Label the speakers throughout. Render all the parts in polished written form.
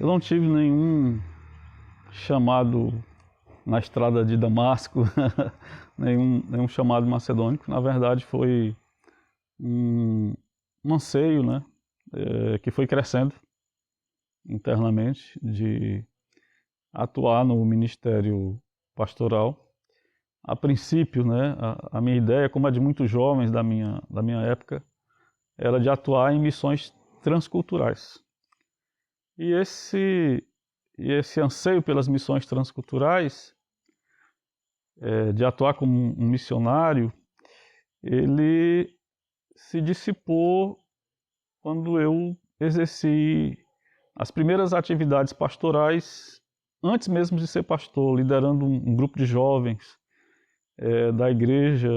Speaker 1: Eu não tive nenhum chamado na estrada de Damasco, nenhum chamado macedônico. Na verdade, foi um anseio, né, que foi crescendo internamente, de atuar no ministério pastoral. A princípio, né, a minha ideia, como a de muitos jovens da minha época, era de atuar em missões transculturais. E esse anseio pelas missões transculturais, de atuar como um missionário, ele se dissipou quando eu exerci as primeiras atividades pastorais, antes mesmo de ser pastor, liderando um grupo de jovens da igreja,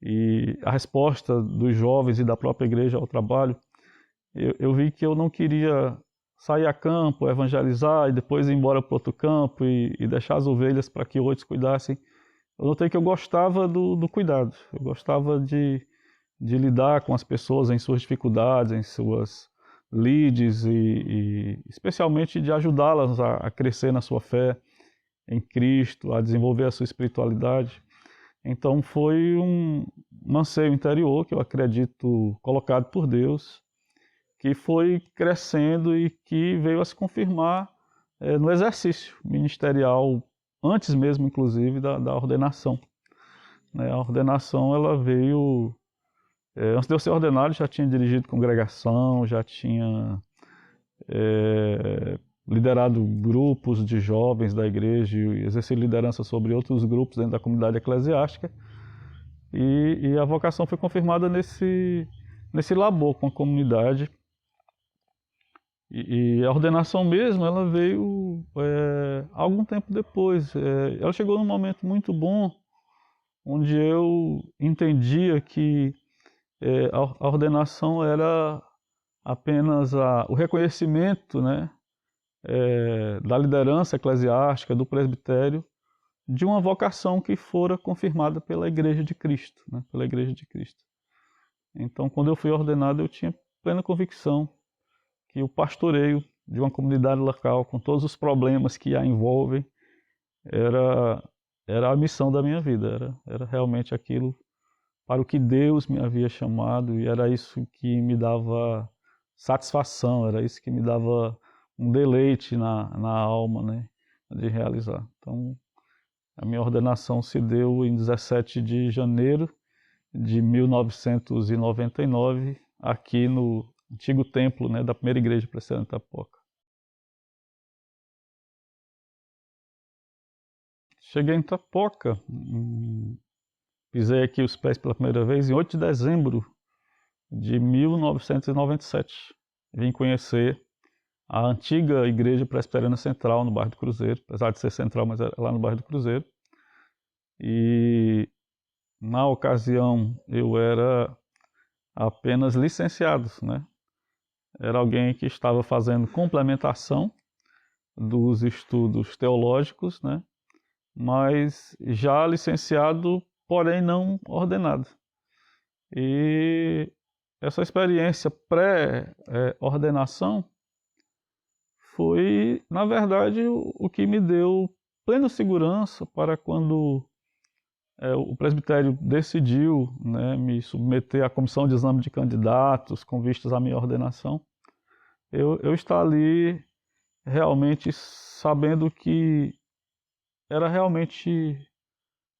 Speaker 1: e a resposta dos jovens e da própria igreja ao trabalho, eu vi que eu não queria sair a campo, evangelizar e depois ir embora para outro campo e deixar as ovelhas para que outros cuidassem. Eu notei que eu gostava do cuidado, eu gostava de lidar com as pessoas em suas dificuldades, em suas lides e especialmente de ajudá-las a crescer na sua fé em Cristo, a desenvolver a sua espiritualidade. Então foi um anseio interior que eu acredito colocado por Deus, que foi crescendo e que veio a se confirmar no exercício ministerial, antes mesmo inclusive da ordenação. A ordenação ela veio, antes de eu ser ordenado já tinha dirigido congregação, já tinha liderado grupos de jovens da igreja e exercer liderança sobre outros grupos dentro da comunidade eclesiástica. E a vocação foi confirmada nesse labor com a comunidade. E a ordenação mesmo, ela veio algum tempo depois. Ela chegou num momento muito bom, onde eu entendia que a ordenação era apenas o reconhecimento, né, da liderança eclesiástica, do presbitério, de uma vocação que fora confirmada pela Igreja de Cristo, né, pela Igreja de Cristo. Então, quando eu fui ordenado, eu tinha plena convicção que o pastoreio de uma comunidade local, com todos os problemas que a envolvem, era a missão da minha vida, era realmente aquilo para o que Deus me havia chamado, e era isso que me dava satisfação, era isso que me dava um deleite na alma, né, de realizar. Então, a minha ordenação se deu em 17 de janeiro de 1999, aqui no antigo templo, né, da primeira igreja presbiteriana de Itapoca. Cheguei em Itapoca, pisei aqui os pés pela primeira vez em 8 de dezembro de 1997. Vim conhecer a antiga igreja presbiteriana central no bairro do Cruzeiro, apesar de ser central, mas é lá no bairro do Cruzeiro. E na ocasião eu era apenas licenciado, né? Era alguém que estava fazendo complementação dos estudos teológicos, né? Mas já licenciado, porém não ordenado. E essa experiência pré-ordenação foi, na verdade, o que me deu plena segurança para quando o presbitério decidiu, né, me submeter à comissão de exame de candidatos com vistas à minha ordenação. Eu estar ali realmente sabendo que era realmente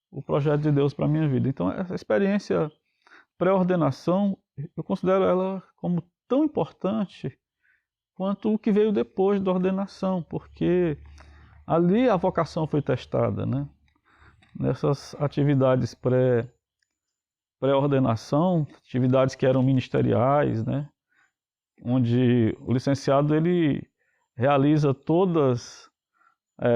Speaker 1: o projeto de Deus para a minha vida. Então, essa experiência pré-ordenação, eu considero ela como tão importante quanto o que veio depois da ordenação, porque ali a vocação foi testada, né? Nessas atividades pré-ordenação, atividades que eram ministeriais, né? Onde o licenciado ele realiza todos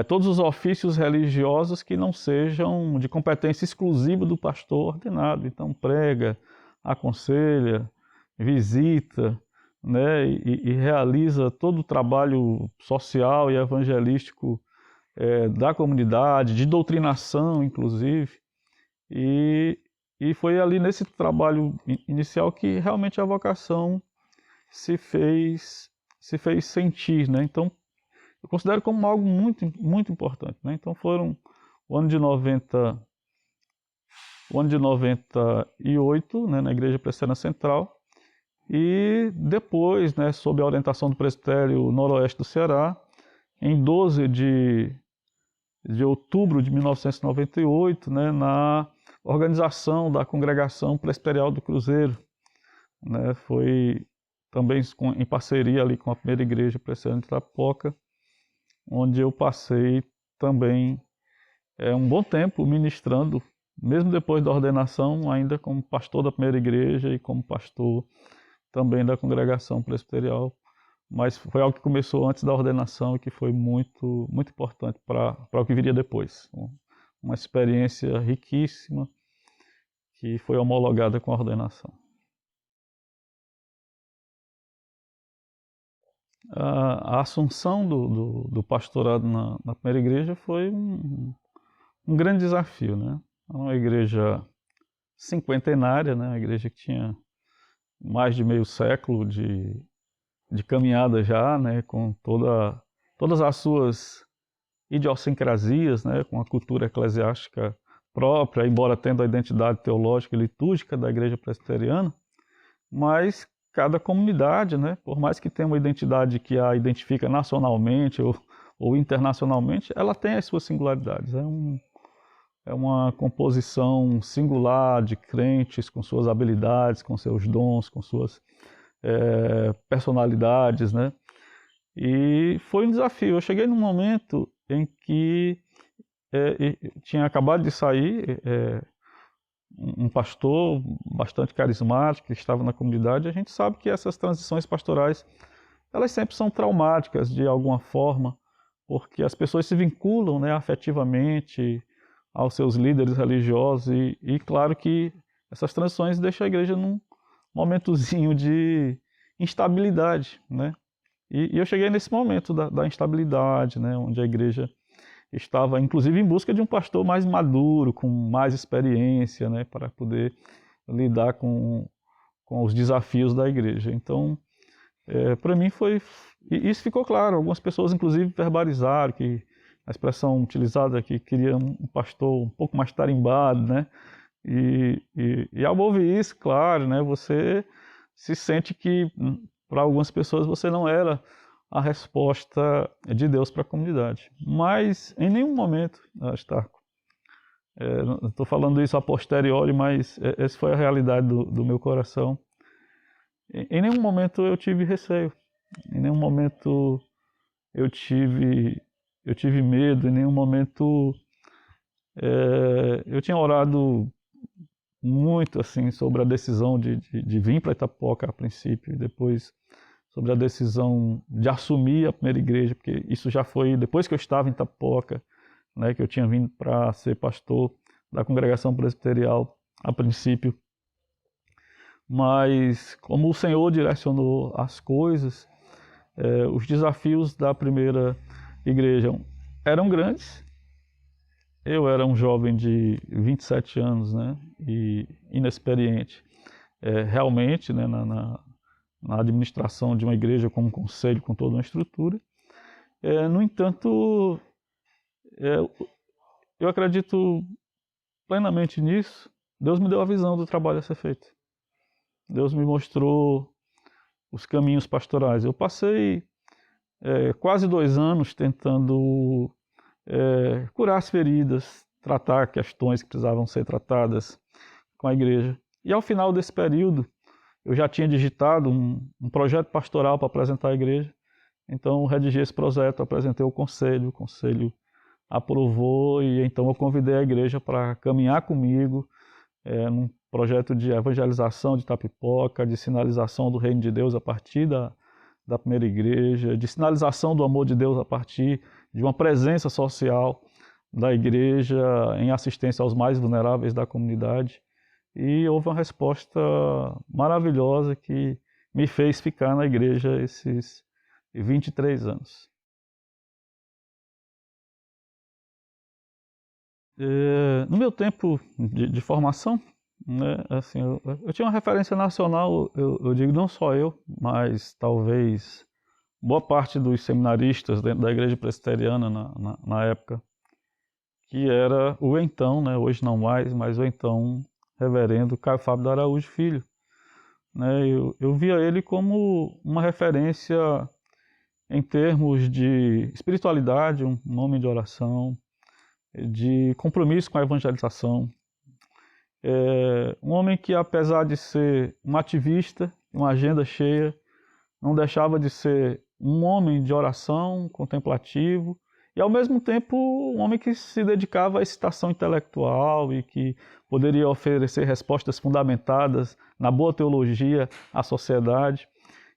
Speaker 1: os ofícios religiosos que não sejam de competência exclusiva do pastor ordenado. Então prega, aconselha, visita, né, e realiza todo o trabalho social e evangelístico da comunidade, de doutrinação inclusive. E foi ali nesse trabalho inicial que realmente a vocação se fez se fez sentir, né? Então, eu considero como algo muito, muito importante, né? Então, foram o ano de 98, né, na Igreja Presbiteriana Central, e depois, né, sob a orientação do Presbitério Noroeste do Ceará, em 12 de outubro de 1998, né, na organização da Congregação Presbiterial do Cruzeiro, né, foi também em parceria ali com a primeira igreja presbiteriana de Itapoca, onde eu passei também um bom tempo ministrando, mesmo depois da ordenação, ainda como pastor da primeira igreja e como pastor também da congregação presbiterial, mas foi algo que começou antes da ordenação e que foi muito, muito importante para o que viria depois. Uma experiência riquíssima que foi homologada com a ordenação. A assunção do pastorado na primeira igreja foi um grande desafio, né? Uma igreja cinquentenária, né? Uma igreja que tinha mais de meio século de caminhada já, né? Com todas as suas idiosincrasias, né? Com a cultura eclesiástica própria, embora tendo a identidade teológica e litúrgica da igreja presbiteriana, mas cada comunidade, né, por mais que tenha uma identidade que a identifica nacionalmente ou internacionalmente, ela tem as suas singularidades. É uma composição singular de crentes com suas habilidades, com seus dons, com suas personalidades, né? E foi um desafio. Eu cheguei num momento em que tinha acabado de sair um pastor bastante carismático que estava na comunidade. A gente sabe que essas transições pastorais, elas sempre são traumáticas de alguma forma, porque as pessoas se vinculam, né, afetivamente aos seus líderes religiosos e claro que essas transições deixam a igreja num momentozinho de instabilidade, né? E eu cheguei nesse momento da instabilidade, né, onde a igreja estava, inclusive, em busca de um pastor mais maduro, com mais experiência, né, para poder lidar com os desafios da igreja. Então, para mim foi... E isso ficou claro, algumas pessoas, inclusive, verbalizaram que a expressão utilizada aqui queria um pastor um pouco mais tarimbado, né? E ao ouvir isso, claro, né, você se sente que, para algumas pessoas, você não era a resposta de Deus para a comunidade. Mas em nenhum momento, Starco, estou falando isso a posteriori, mas essa foi a realidade do meu coração. Em nenhum momento eu tive receio, em nenhum momento eu tive medo, em nenhum momento eu tinha orado muito assim sobre a decisão de vir para Itapoca a princípio e depois sobre a decisão de assumir a primeira igreja, porque isso já foi depois que eu estava em Itapoca, né, que eu tinha vindo para ser pastor da congregação presbiterial a princípio. Mas como o Senhor direcionou as coisas, os desafios da primeira igreja eram grandes. Eu era um jovem de 27 anos, né, e inexperiente, realmente, né, na administração de uma igreja com um conselho, com toda uma estrutura. No entanto, eu acredito plenamente nisso. Deus me deu a visão do trabalho a ser feito. Deus me mostrou os caminhos pastorais. Eu passei quase 2 anos tentando curar as feridas, tratar questões que precisavam ser tratadas com a igreja. E ao final desse período, eu já tinha digitado um projeto pastoral para apresentar à igreja. Então, eu redigi esse projeto, apresentei ao conselho, o conselho aprovou e então eu convidei a igreja para caminhar comigo num projeto de evangelização de Itapipoca, de sinalização do reino de Deus a partir da primeira igreja, de sinalização do amor de Deus a partir de uma presença social da igreja em assistência aos mais vulneráveis da comunidade. E houve uma resposta maravilhosa que me fez ficar na igreja esses 23 anos. No meu tempo de formação, né, assim, eu tinha uma referência nacional, eu digo não só eu, mas talvez boa parte dos seminaristas dentro da igreja presbiteriana na época, que era o então, né, hoje não mais, mas o então reverendo Caio Fábio de Araújo Filho. Né, eu via ele como uma referência em termos de espiritualidade, um homem de oração, de compromisso com a evangelização. Um homem que, apesar de ser um ativista, uma agenda cheia, não deixava de ser um homem de oração, contemplativo, e ao mesmo tempo um homem que se dedicava à excitação intelectual e que poderia oferecer respostas fundamentadas na boa teologia à sociedade.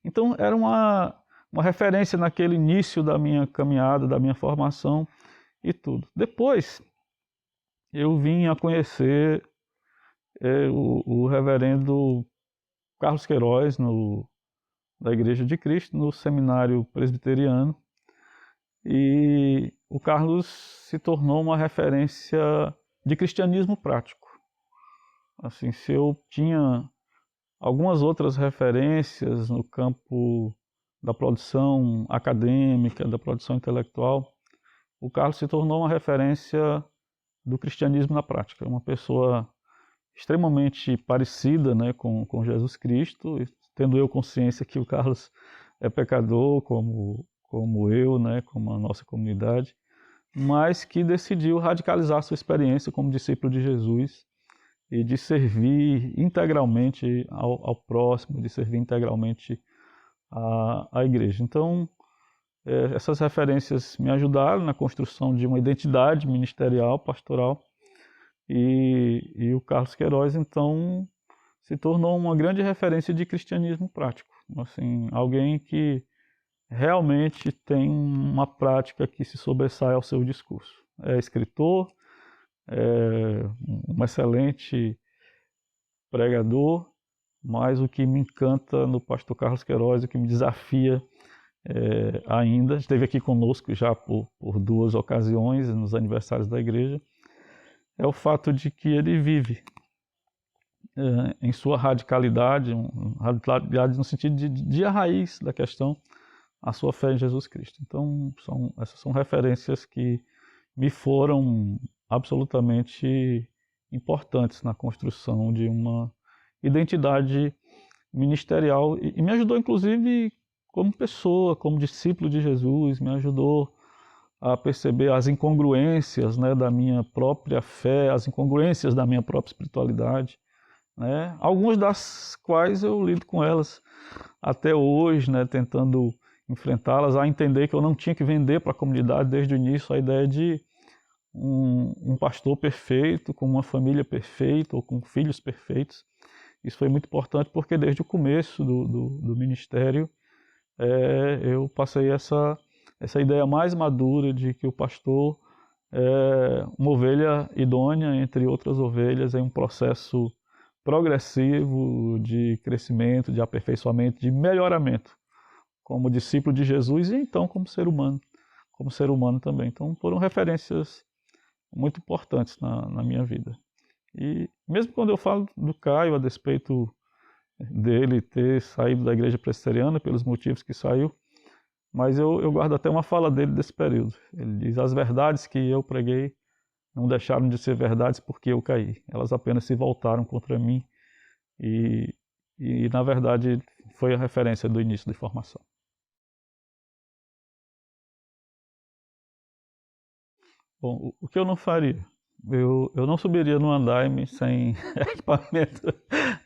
Speaker 1: Então era uma referência naquele início da minha caminhada, da minha formação e tudo. Depois eu vim a conhecer o reverendo Carlos Queiroz da Igreja de Cristo, no seminário presbiteriano, e o Carlos se tornou uma referência de cristianismo prático. Assim, se eu tinha algumas outras referências no campo da produção acadêmica, da produção intelectual, o Carlos se tornou uma referência do cristianismo na prática, uma pessoa extremamente parecida, né, com Jesus Cristo, tendo eu consciência que o Carlos é pecador, como eu, né, como a nossa comunidade, mas que decidiu radicalizar sua experiência como discípulo de Jesus e de servir integralmente ao próximo, de servir integralmente à igreja. Então, essas referências me ajudaram na construção de uma identidade ministerial, pastoral, e o Carlos Queiroz, então, se tornou uma grande referência de cristianismo prático. Assim, alguém que realmente tem uma prática que se sobressai ao seu discurso. É escritor, é um excelente pregador, mas o que me encanta no pastor Carlos Queiroz, o que me desafia ainda, esteve aqui conosco já por 2 ocasiões, nos aniversários da igreja, é o fato de que ele vive em sua radicalidade, radicalidade no sentido de a raiz da questão, a sua fé em Jesus Cristo. Então, essas são referências que me foram absolutamente importantes na construção de uma identidade ministerial e me ajudou, inclusive, como pessoa, como discípulo de Jesus, me ajudou a perceber as incongruências, né, da minha própria fé, as incongruências da minha própria espiritualidade, né, algumas das quais eu lido com elas até hoje, né, tentando enfrentá-las, a entender que eu não tinha que vender para a comunidade desde o início a ideia de um pastor perfeito, com uma família perfeita ou com filhos perfeitos. Isso foi muito importante porque desde o começo do ministério eu passei essa ideia mais madura de que o pastor é uma ovelha idônea entre outras ovelhas em um processo progressivo de crescimento, de aperfeiçoamento, de melhoramento, como discípulo de Jesus e então como ser humano também. Então foram referências muito importantes na minha vida. E mesmo quando eu falo do Caio, a despeito dele ter saído da igreja presbiteriana pelos motivos que saiu, mas eu guardo até uma fala dele desse período. Ele diz: as verdades que eu preguei não deixaram de ser verdades porque eu caí. Elas apenas se voltaram contra mim e na verdade foi a referência do início de formação. Bom, o que eu não faria? Eu não subiria no andaime sem equipamento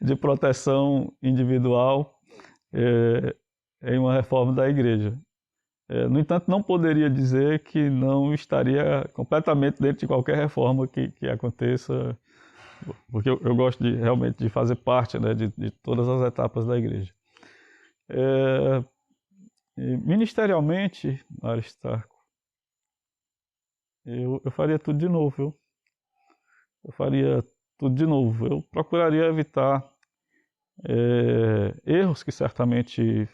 Speaker 1: de proteção individual em uma reforma da igreja. No entanto, não poderia dizer que não estaria completamente dentro de qualquer reforma que aconteça, porque eu gosto realmente de fazer parte, né, de todas as etapas da igreja. Ministerialmente, Aristarco, eu faria tudo de novo, viu? Eu faria tudo de novo. Eu procuraria evitar erros que certamente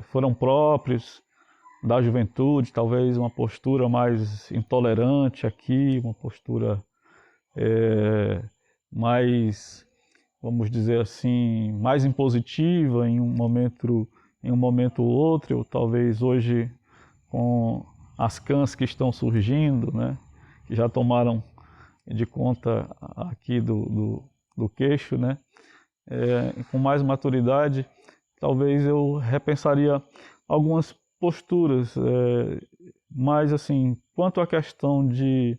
Speaker 1: foram próprios da juventude, talvez uma postura mais intolerante aqui, uma postura mais, vamos dizer assim, mais impositiva em um momento em um momento ou outro, ou talvez hoje com as cãs que estão surgindo, né, que já tomaram de conta aqui do queixo, né, com mais maturidade, talvez eu repensaria algumas posturas, mas assim, quanto à questão de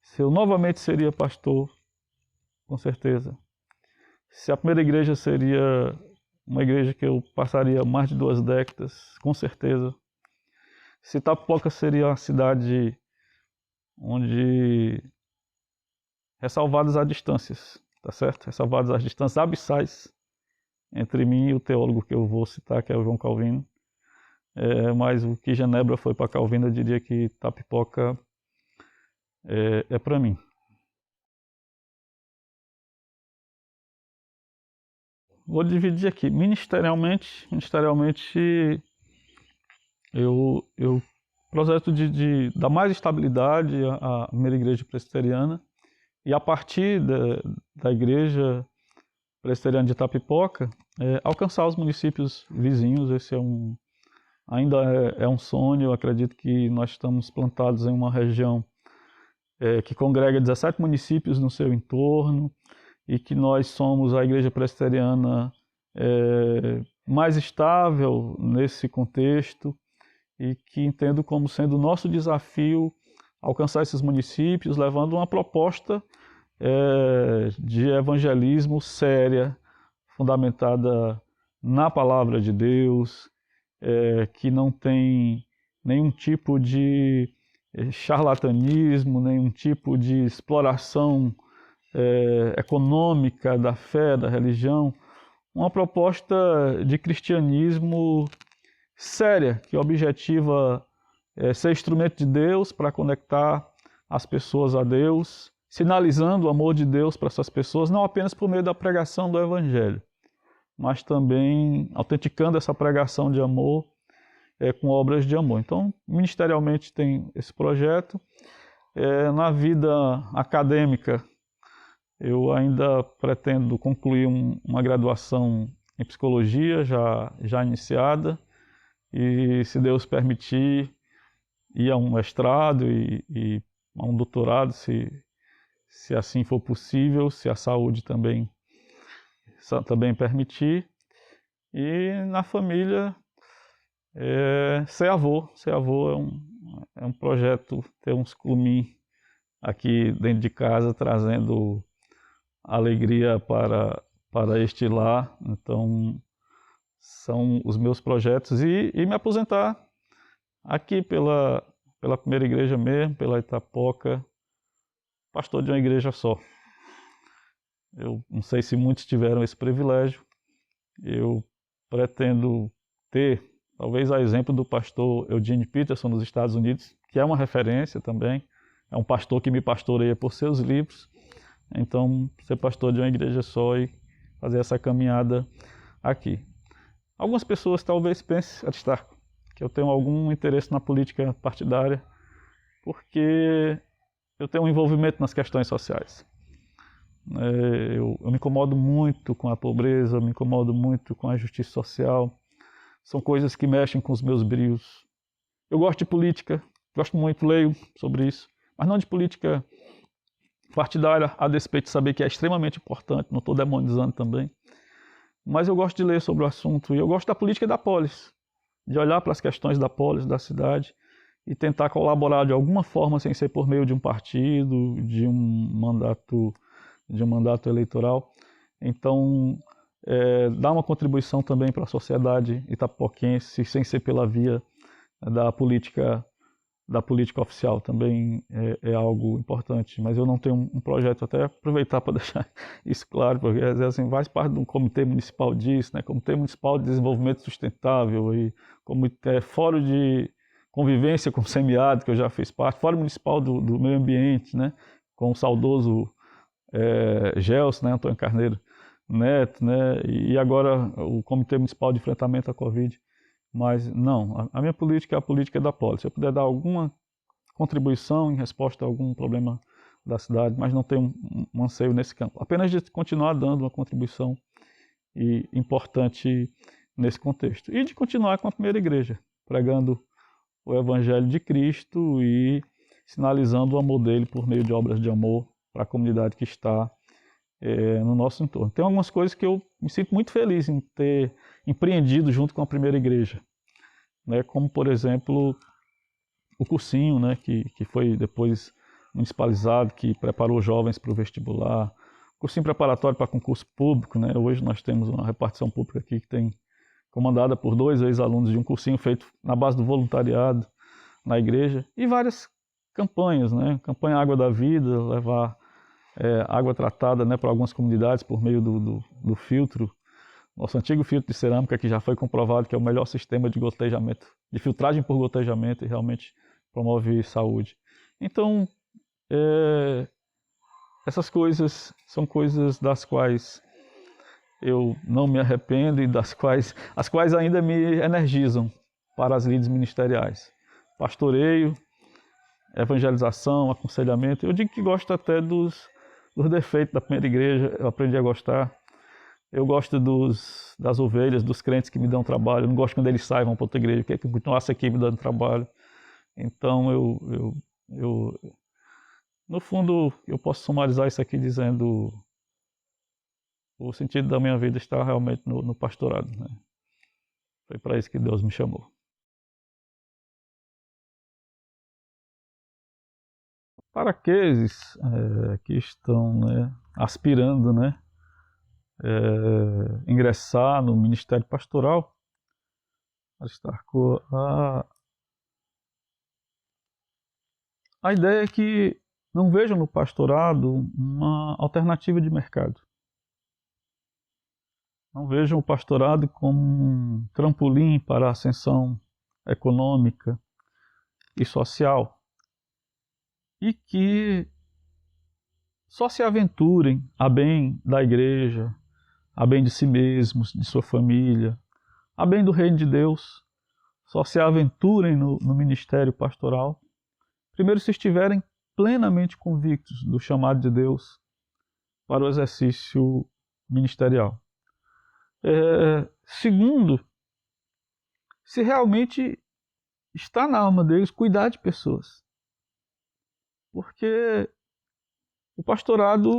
Speaker 1: se eu novamente seria pastor, com certeza. Se a primeira igreja seria uma igreja que eu passaria mais de 2 décadas, com certeza. Se Itapipoca seria uma cidade onde ressalvadas as distâncias, tá certo? Ressalvadas as distâncias abissais entre mim e o teólogo que eu vou citar, que é o João Calvino. Mas o que Genebra foi para Calvino, eu diria que Itapipoca é para mim. Vou dividir aqui. Ministerialmente eu projeto de dar mais estabilidade à primeira igreja presbiteriana, e a partir da igreja presbiteriana de Itapipoca, alcançar os municípios vizinhos. Esse ainda é um sonho. Eu acredito que nós estamos plantados em uma região que congrega 17 municípios no seu entorno, e que nós somos a igreja presbiteriana mais estável nesse contexto, e que entendo como sendo o nosso desafio alcançar esses municípios, levando uma proposta de evangelismo séria, fundamentada na palavra de Deus, que não tem nenhum tipo de charlatanismo, nenhum tipo de exploração econômica da fé, da religião. Uma proposta de cristianismo séria, que objetiva ser instrumento de Deus para conectar as pessoas a Deus, sinalizando o amor de Deus para essas pessoas, não apenas por meio da pregação do Evangelho, mas também autenticando essa pregação de amor com obras de amor. Então, ministerialmente tem esse projeto. Na vida acadêmica, eu ainda pretendo concluir uma graduação em psicologia já iniciada, e, se Deus permitir, ir a um mestrado e a um doutorado, se assim for possível, se a saúde também permitir. E na família, ser avô. Ser avô é um projeto, ter uns clumim aqui dentro de casa, trazendo alegria para este lar. Então, são os meus projetos, e me aposentar aqui pela primeira igreja mesmo, pela Itapipoca, pastor de uma igreja só. Eu não sei se muitos tiveram esse privilégio. Eu pretendo ter, talvez a exemplo do pastor Eugene Peterson nos Estados Unidos, que é uma referência também, é um pastor que me pastoreia por seus livros. Então, ser pastor de uma igreja só e fazer essa caminhada aqui. Algumas pessoas talvez pensem, Aristarco, que eu tenho algum interesse na política partidária, porque eu tenho um envolvimento nas questões sociais. Eu me incomodo muito com a pobreza, eu me incomodo muito com a justiça social. São coisas que mexem com os meus brios. Eu gosto de política, gosto muito, leio sobre isso, mas não de política partidária, a despeito de saber que é extremamente importante, não estou demonizando também. Mas eu gosto de ler sobre o assunto, e eu gosto da política da polis, de olhar para as questões da polis, da cidade, e tentar colaborar de alguma forma, sem ser por meio de um partido, de um mandato eleitoral. Então, dar uma contribuição também para a sociedade itapipoquense, sem ser pela via da política oficial, também é algo importante. Mas eu não tenho um projeto, até aproveitar para deixar isso claro, porque às vezes assim, faz parte de um comitê municipal disso, né? Comitê Municipal de Desenvolvimento Sustentável, e Fórum de Convivência com o Semiárido, que eu já fiz parte, Fórum Municipal do Meio Ambiente, né? Com o saudoso Gelson, né? Antônio Carneiro Neto, né? E agora o Comitê Municipal de Enfrentamento à Covid. Mas não, a minha política é a política da polis. Se eu puder dar alguma contribuição em resposta a algum problema da cidade, mas não tenho um anseio nesse campo. Apenas de continuar dando uma contribuição e importante nesse contexto. E de continuar com a primeira igreja, pregando o Evangelho de Cristo e sinalizando o amor dele por meio de obras de amor para a comunidade que está no nosso entorno. Tem algumas coisas que eu me sinto muito feliz em ter empreendido junto com a primeira igreja, né? Como, por exemplo, o cursinho, né? que foi depois municipalizado, que preparou jovens para o vestibular, cursinho preparatório para concurso público, né? Hoje nós temos uma repartição pública aqui que tem comandada por 2 ex-alunos de um cursinho feito na base do voluntariado na igreja, e várias campanhas, né? Campanha Água da Vida, levar água tratada, né, para algumas comunidades por meio do filtro, nosso antigo filtro de cerâmica, que já foi comprovado que é o melhor sistema de gotejamento, de filtragem por gotejamento, e realmente promove saúde. Então, essas coisas são coisas das quais eu não me arrependo e as quais ainda me energizam para as lides ministeriais. Pastoreio, evangelização, aconselhamento. Eu digo que gosto até dos defeitos da primeira igreja, eu aprendi a gostar. Eu gosto das ovelhas, dos crentes que me dão trabalho. Eu não gosto quando eles saem, vão para outra igreja, eu quero que continuasse aqui me dando trabalho. Então, no fundo, eu posso sumarizar isso aqui dizendo o sentido da minha vida está realmente no pastorado, né? Foi para isso que Deus me chamou. Para aqueles que estão, né, aspirando, né, ingressar no ministério pastoral, a ideia é que não vejam no pastorado uma alternativa de mercado. Não vejam o pastorado como um trampolim para a ascensão econômica e social. E que só se aventurem a bem da igreja, a bem de si mesmos, de sua família, a bem do reino de Deus, só se aventurem no ministério pastoral, primeiro se estiverem plenamente convictos do chamado de Deus para o exercício ministerial. Segundo, se realmente está na alma deles cuidar de pessoas. Porque o pastorado,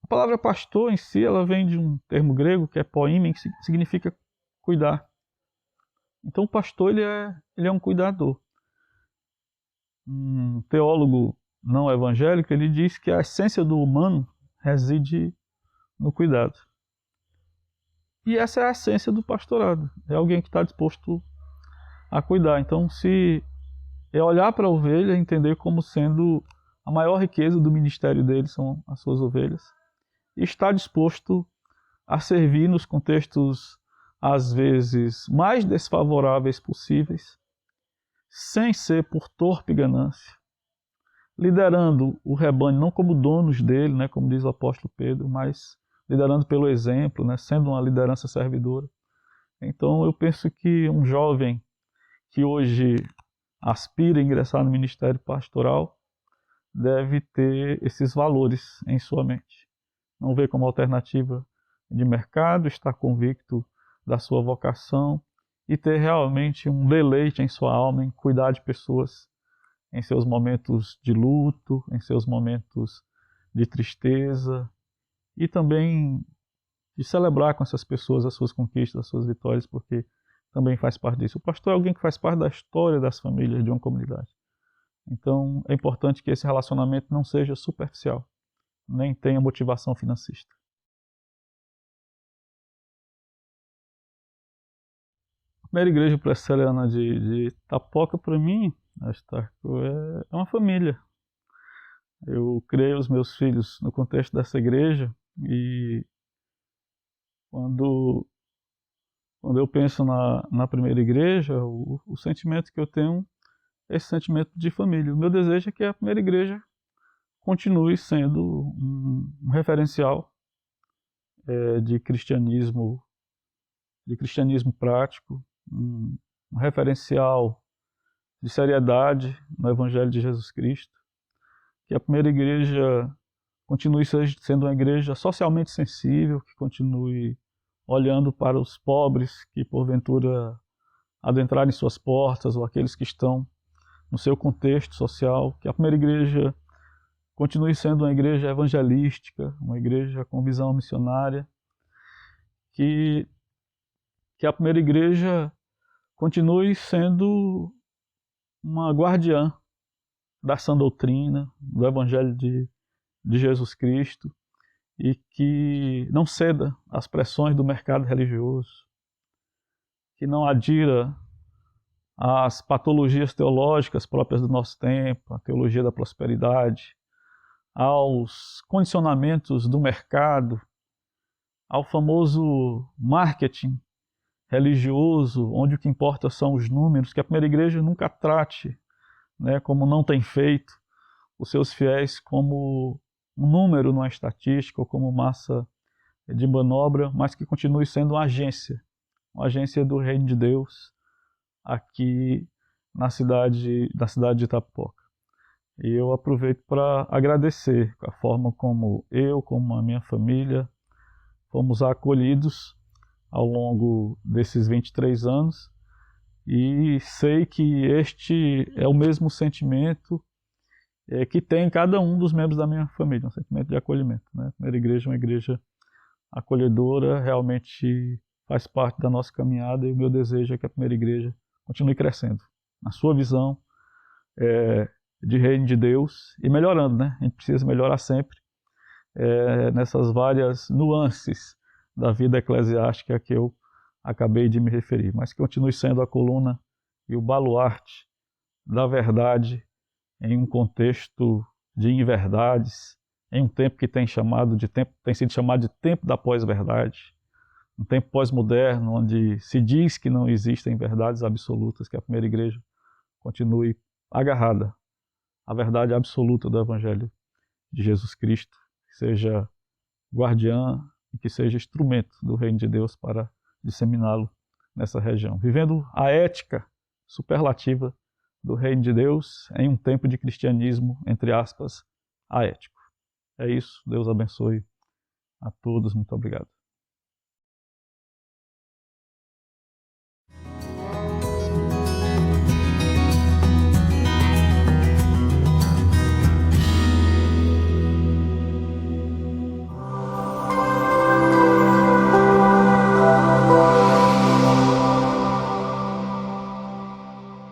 Speaker 1: a palavra pastor em si, ela vem de um termo grego que é poimen, que significa cuidar. Então o pastor ele é um cuidador. Um teólogo não evangélico, ele diz que a essência do humano reside no cuidado. E essa é a essência do pastorado. É alguém que está disposto a cuidar. Então, se é olhar para a ovelha e entender como sendo a maior riqueza do ministério dele são as suas ovelhas, e estar disposto a servir nos contextos, às vezes, mais desfavoráveis possíveis, sem ser por torpe ganância, liderando o rebanho não como donos dele, né, como diz o apóstolo Pedro, mas liderando pelo exemplo, né, sendo uma liderança servidora. Então eu penso que um jovem que hoje aspira a ingressar no ministério pastoral deve ter esses valores em sua mente. Não ver como alternativa de mercado, estar convicto da sua vocação e ter realmente um deleite em sua alma em cuidar de pessoas em seus momentos de luto, em seus momentos de tristeza, e também de celebrar com essas pessoas as suas conquistas, as suas vitórias, porque também faz parte disso. O pastor é alguém que faz parte da história das famílias de uma comunidade. Então é importante que esse relacionamento não seja superficial, nem tenha motivação financista. A primeira igreja presbiteriana de Itapoca, para mim, é uma família. Eu criei os meus filhos no contexto dessa igreja e quando eu penso na primeira igreja, o sentimento que eu tenho é esse sentimento de família. O meu desejo é que a primeira igreja continue sendo um referencial de cristianismo prático, um referencial de seriedade no Evangelho de Jesus Cristo, que a primeira igreja continue sendo uma igreja socialmente sensível, que continue olhando para os pobres que porventura adentrarem suas portas, ou aqueles que estão no seu contexto social, que a primeira igreja continue sendo uma igreja evangelística, uma igreja com visão missionária, que a primeira igreja continue sendo uma guardiã da sã doutrina, do Evangelho de Jesus Cristo, e que não ceda às pressões do mercado religioso, que não adira às patologias teológicas próprias do nosso tempo, a teologia da prosperidade, aos condicionamentos do mercado, ao famoso marketing religioso, onde o que importa são os números, que a primeira igreja nunca trate, né, como não tem feito, os seus fiéis como um número numa estatística ou como massa de manobra, mas que continue sendo uma agência do Reino de Deus aqui na cidade de Itapipoca. E eu aproveito para agradecer a forma como eu, como a minha família, fomos acolhidos ao longo desses 23 anos, e sei que este é o mesmo sentimento que tem cada um dos membros da minha família, um sentimento de acolhimento, né? A primeira igreja é uma igreja acolhedora, realmente faz parte da nossa caminhada, e o meu desejo é que a primeira igreja continue crescendo na sua visão de reino de Deus e melhorando, né? A gente precisa melhorar sempre nessas várias nuances da vida eclesiástica que eu acabei de me referir, mas que continue sendo a coluna e o baluarte da verdade em um contexto de inverdades, em um tempo que tem sido chamado de tempo da pós-verdade, um tempo pós-moderno, onde se diz que não existem verdades absolutas, que a primeira igreja continue agarrada à verdade absoluta do Evangelho de Jesus Cristo, que seja guardiã e que seja instrumento do reino de Deus para disseminá-lo nessa região, vivendo a ética superlativa do reino de Deus em um tempo de cristianismo, entre aspas, aético. É isso, Deus abençoe a todos, muito obrigado.